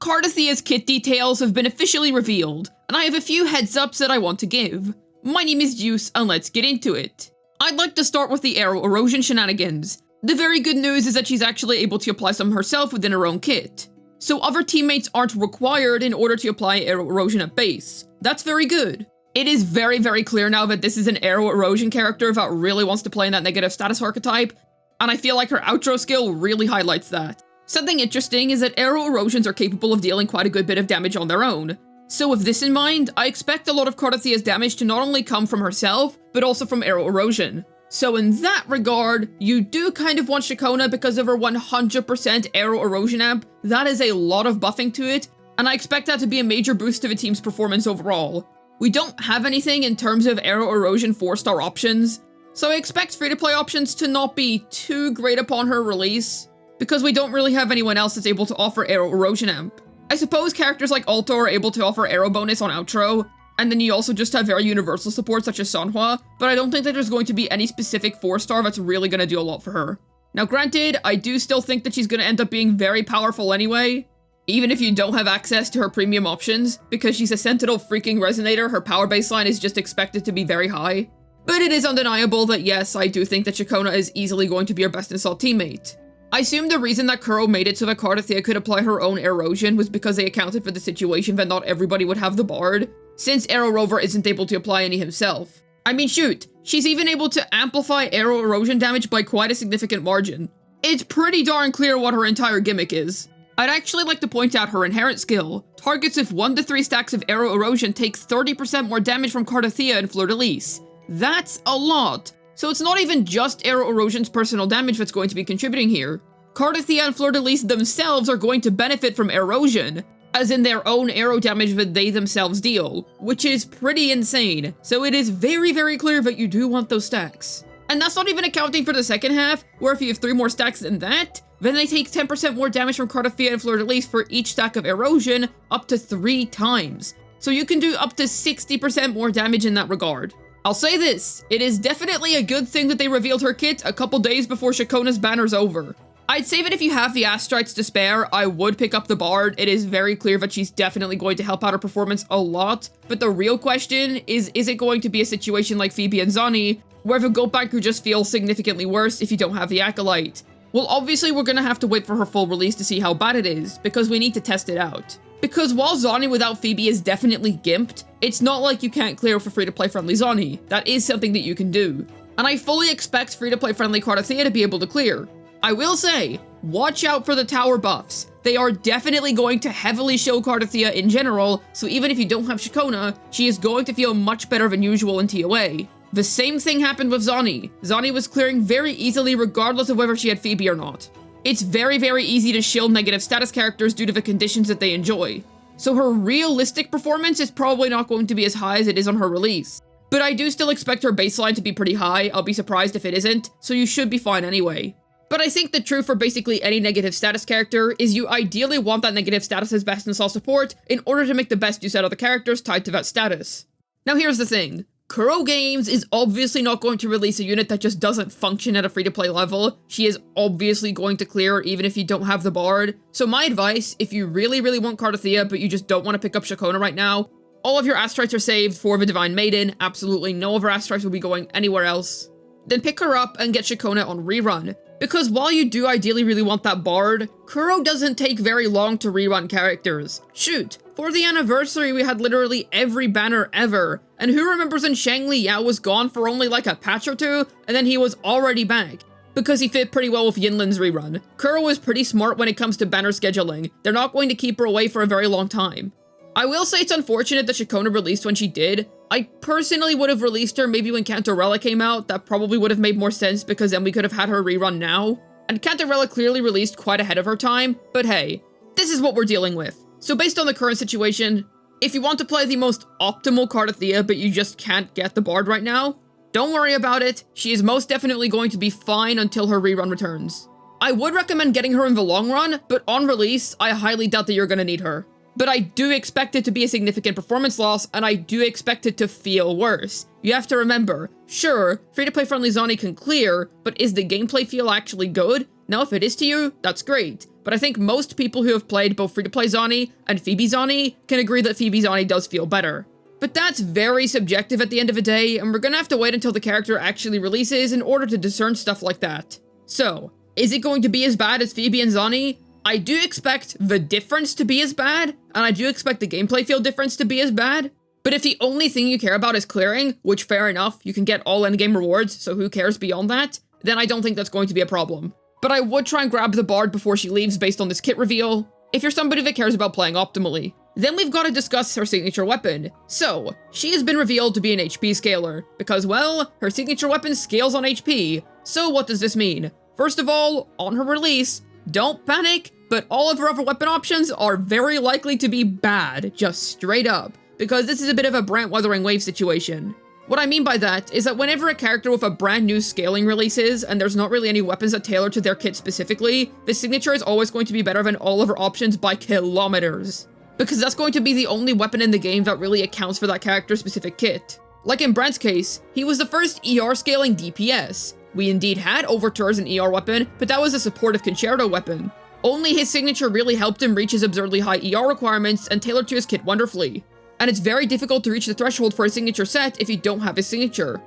Cartethyia's kit details have been officially revealed, and I have a few heads-ups that I want to give. My name is Juice, and let's get into it. I'd like to start with the Aerosion shenanigans. The very good news is that she's actually able to apply some herself within her own kit. So other teammates aren't required in order to apply Aerosion at base. That's very good. It is very, very clear now that this is an Aerosion character that really wants to play in that negative status archetype, and I feel like her outro skill really highlights that. Something interesting is that Aerosions are capable of dealing quite a good bit of damage on their own. So with this in mind, I expect a lot of Cartethyia's damage to not only come from herself, but also from Aerosion. So in that regard, you do kind of want Shakona because of her 100% Aerosion amp. That is a lot of buffing to it, and I expect that to be a major boost to the team's performance overall. We don't have anything in terms of Aerosion 4-star options, so I expect free-to-play options to not be too great upon her release, because we don't really have anyone else that's able to offer Aerosion amp. I suppose characters like Alto are able to offer Aero bonus on outro, and then you also just have very universal support such as Sanhua, but I don't think that there's going to be any specific 4-star that's really going to do a lot for her. Now granted, I do still think that she's going to end up being very powerful anyway, even if you don't have access to her premium options, because she's a Sentinel freaking Resonator, her power baseline is just expected to be very high. But it is undeniable that yes, I do think that Shakona is easily going to be her best installed teammate. I assume the reason that Kuro made it so that Cartethyia could apply her own Aerosion was because they accounted for the situation that not everybody would have the Bard, since Aero Rover isn't able to apply any himself. I mean shoot, she's even able to amplify Aerosion damage by quite a significant margin. It's pretty darn clear what her entire gimmick is. I'd actually like to point out her inherent skill. Targets with 1 to 3 stacks of Aerosion take 30% more damage from Cartethyia in Fleur-de-Lis. That's a lot. So it's not even just Aerosion's personal damage that's going to be contributing here. Cartethyia and Fleur-de-Lis themselves are going to benefit from Aerosion, as in their own aero damage that they themselves deal, which is pretty insane. So it is very, very clear that you do want those stacks. And that's not even accounting for the second half, where if you have 3 more stacks than that, then they take 10% more damage from Cartethyia and Fleur-de-Lis for each stack of Aerosion, up to 3 times. So you can do up to 60% more damage in that regard. I'll say this, it is definitely a good thing that they revealed her kit a couple days before Shakona's banner's over. I'd say that if you have the Astrites to spare, I would pick up the Bard. It is very clear that she's definitely going to help out her performance a lot, but the real question is it going to be a situation like Phoebe and Zani, where the Goat Banker just feels significantly worse if you don't have the Acolyte? Well, obviously we're gonna have to wait for her full release to see how bad it is, because we need to test it out. Because while Zani without Phoebe is definitely gimped, it's not like you can't clear for free-to-play friendly Zani. That is something that you can do. And I fully expect free-to-play friendly Cartethyia to be able to clear. I will say, watch out for the tower buffs. They are definitely going to heavily show Cartethyia in general, so even if you don't have Shakona, she is going to feel much better than usual in TOA. The same thing happened with Zani. Zani was clearing very easily regardless of whether she had Phoebe or not. It's very, very easy to shield negative status characters due to the conditions that they enjoy. So her realistic performance is probably not going to be as high as it is on her release. But I do still expect her baseline to be pretty high, I'll be surprised if it isn't, so you should be fine anyway. But I think the truth for basically any negative status character is you ideally want that negative status as best install support in order to make the best use out of the characters tied to that status. Now here's the thing. Kuro Games is obviously not going to release a unit that just doesn't function at a free-to-play level. She is obviously going to clear even if you don't have the Bard. So my advice, if you really, really want Cartethyia but you just don't want to pick up Shakona right now, all of your Astrites are saved for the Divine Maiden. Absolutely no other Astrites will be going anywhere else. Then pick her up and get Shakona on rerun. Because while you do ideally really want that Bard, Kuro doesn't take very long to rerun characters. Shoot, for the anniversary we had literally every banner ever, and who remembers when Shang Li Yao was gone for only like a patch or 2, and then he was already back? Because he fit pretty well with Yinlin's rerun. Kuro is pretty smart when it comes to banner scheduling. They're not going to keep her away for a very long time. I will say it's unfortunate that Shakona released when she did. I personally would have released her maybe when Cantarella came out. That probably would have made more sense because then we could have had her rerun now. And Cantarella clearly released quite ahead of her time, but hey, this is what we're dealing with. So based on the current situation, if you want to play the most optimal Cartethyia but you just can't get the Bard right now, don't worry about it. She is most definitely going to be fine until her rerun returns. I would recommend getting her in the long run, but on release, I highly doubt that you're gonna need her. But I do expect it to be a significant performance loss, and I do expect it to feel worse. You have to remember, sure, free-to-play friendly Zani can clear, but is the gameplay feel actually good? Now, if it is to you, that's great. But I think most people who have played both free-to-play Zani and Phoebe Zani can agree that Phoebe Zani does feel better. But that's very subjective at the end of the day, and we're gonna have to wait until the character actually releases in order to discern stuff like that. So, is it going to be as bad as Phoebe and Zani? I do expect the difference to be as bad, and I do expect the gameplay feel difference to be as bad. But if the only thing you care about is clearing, which fair enough, you can get all endgame rewards, so who cares beyond that, then I don't think that's going to be a problem. But I would try and grab the Bard before she leaves based on this kit reveal, if you're somebody that cares about playing optimally. Then we've got to discuss her signature weapon. So, she has been revealed to be an HP scaler, because, well, her signature weapon scales on HP. So what does this mean? First of all, on her release, don't panic, but all of her other weapon options are very likely to be bad, just straight up, because this is a bit of a Brant Wuthering Wave situation. What I mean by that is that whenever a character with a brand new scaling releases, and there's not really any weapons that tailor to their kit specifically, the signature is always going to be better than all of her options by kilometers. Because that's going to be the only weapon in the game that really accounts for that character's specific kit. Like in Brant's case, he was the first ER scaling DPS. We indeed had Overture as an ER weapon, but that was a supportive concerto weapon. Only his signature really helped him reach his absurdly high ER requirements and tailored to his kit wonderfully. And it's very difficult to reach the threshold for a signature set if you don't have his signature.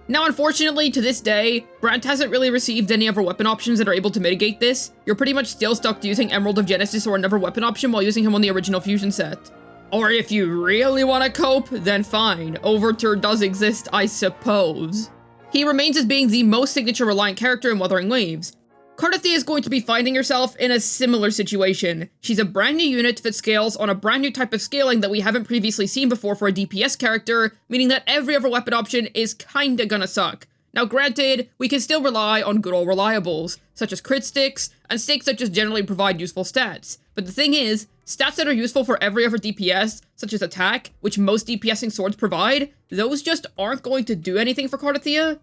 Now, unfortunately, to this day, Brant hasn't really received any other weapon options that are able to mitigate this. You're pretty much still stuck to using Emerald of Genesis or another weapon option while using him on the original fusion set. Or if you really want to cope, then fine, Overture does exist, I suppose. He remains as being the most signature-reliant character in Wuthering Waves. Cartethyia is going to be finding herself in a similar situation. She's a brand new unit that scales on a brand new type of scaling that we haven't previously seen before for a DPS character, meaning that every other weapon option is kinda gonna suck. Now granted, we can still rely on good old reliables, such as crit sticks, and sticks that just generally provide useful stats. But the thing is, stats that are useful for every other DPS, such as attack, which most DPSing swords provide, those just aren't going to do anything for Cartethyia.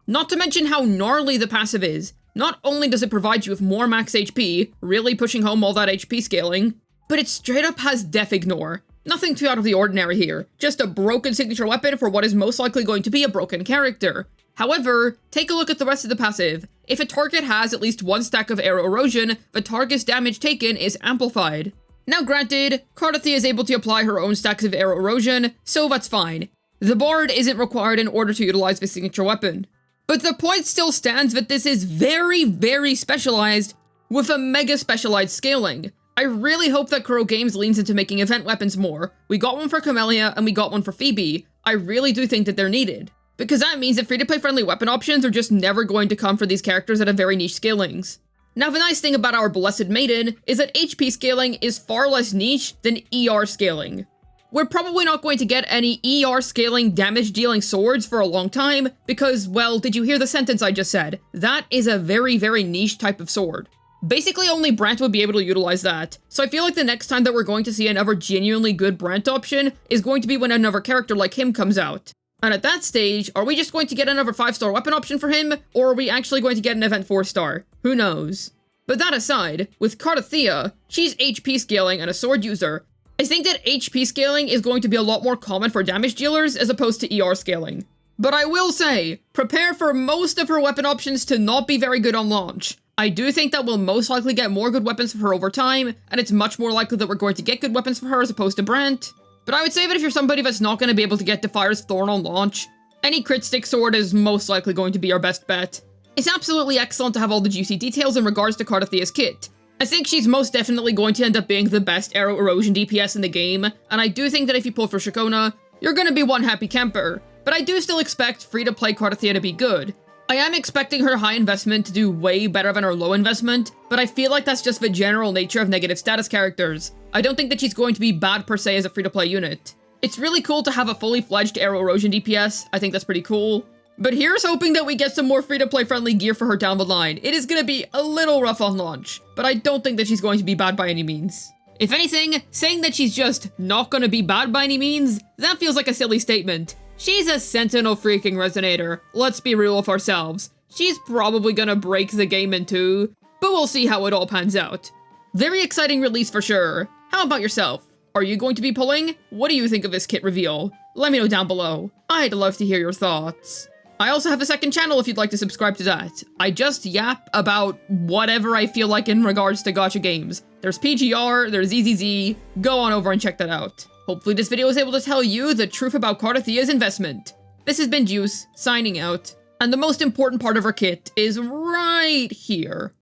Not to mention how gnarly the passive is. Not only does it provide you with more max HP, really pushing home all that HP scaling, but it straight up has Death Ignore. Nothing too out of the ordinary here, just a broken signature weapon for what is most likely going to be a broken character. However, take a look at the rest of the passive. If a target has at least one stack of Aerosion, the target's damage taken is amplified. Now granted, Cartethyia is able to apply her own stacks of Aerosion, so that's fine. The Bard isn't required in order to utilize the signature weapon. But the point still stands that this is very, very specialized with a mega specialized scaling. I really hope that Kuro Games leans into making event weapons more. We got one for Camellia and we got one for Phoebe. I really do think that they're needed. Because that means that free-to-play friendly weapon options are just never going to come for these characters that have very niche scalings. Now the nice thing about our Blessed Maiden is that HP scaling is far less niche than ER scaling. We're probably not going to get any ER scaling damage dealing swords for a long time because, well, did you hear the sentence I just said? That is a very, very niche type of sword. Basically only Brant would be able to utilize that, so I feel like the next time that we're going to see another genuinely good Brant option is going to be when another character like him comes out. And at that stage, are we just going to get another 5-star weapon option for him, or are we actually going to get an event 4-star? Who knows? But that aside, with Cartethyia, she's HP scaling and a sword user. I think that HP scaling is going to be a lot more common for damage dealers as opposed to ER scaling. But I will say, prepare for most of her weapon options to not be very good on launch. I do think that we'll most likely get more good weapons for her over time, and it's much more likely that we're going to get good weapons for her as opposed to Brant. But I would say that if you're somebody that's not going to be able to get Defire's Thorn on launch, any crit stick sword is most likely going to be our best bet. It's absolutely excellent to have all the juicy details in regards to Cartethyia's kit. I think she's most definitely going to end up being the best Aero Erosion DPS in the game, and I do think that if you pull for Shakona, you're gonna be one happy camper. But I do still expect free-to-play Cartethyia to be good. I am expecting her high investment to do way better than her low investment, but I feel like that's just the general nature of negative status characters. I don't think that she's going to be bad per se as a free-to-play unit. It's really cool to have a fully fledged Aero Erosion DPS, I think that's pretty cool. But here's hoping that we get some more free-to-play friendly gear for her down the line. It is gonna be a little rough on launch, but I don't think that she's going to be bad by any means. If anything, saying that she's just not gonna be bad by any means, that feels like a silly statement. She's a Sentinel freaking Resonator, let's be real with ourselves. She's probably gonna break the game in two, but we'll see how it all pans out. Very exciting release for sure. How about yourself? Are you going to be pulling? What do you think of this kit reveal? Let me know down below. I'd love to hear your thoughts. I also have a second channel if you'd like to subscribe to that. I just yap about whatever I feel like in regards to gacha games. There's PGR, there's EZZ, go on over and check that out. Hopefully this video was able to tell you the truth about Cartethyia's investment. This has been Juice, signing out, and the most important part of her kit is right here.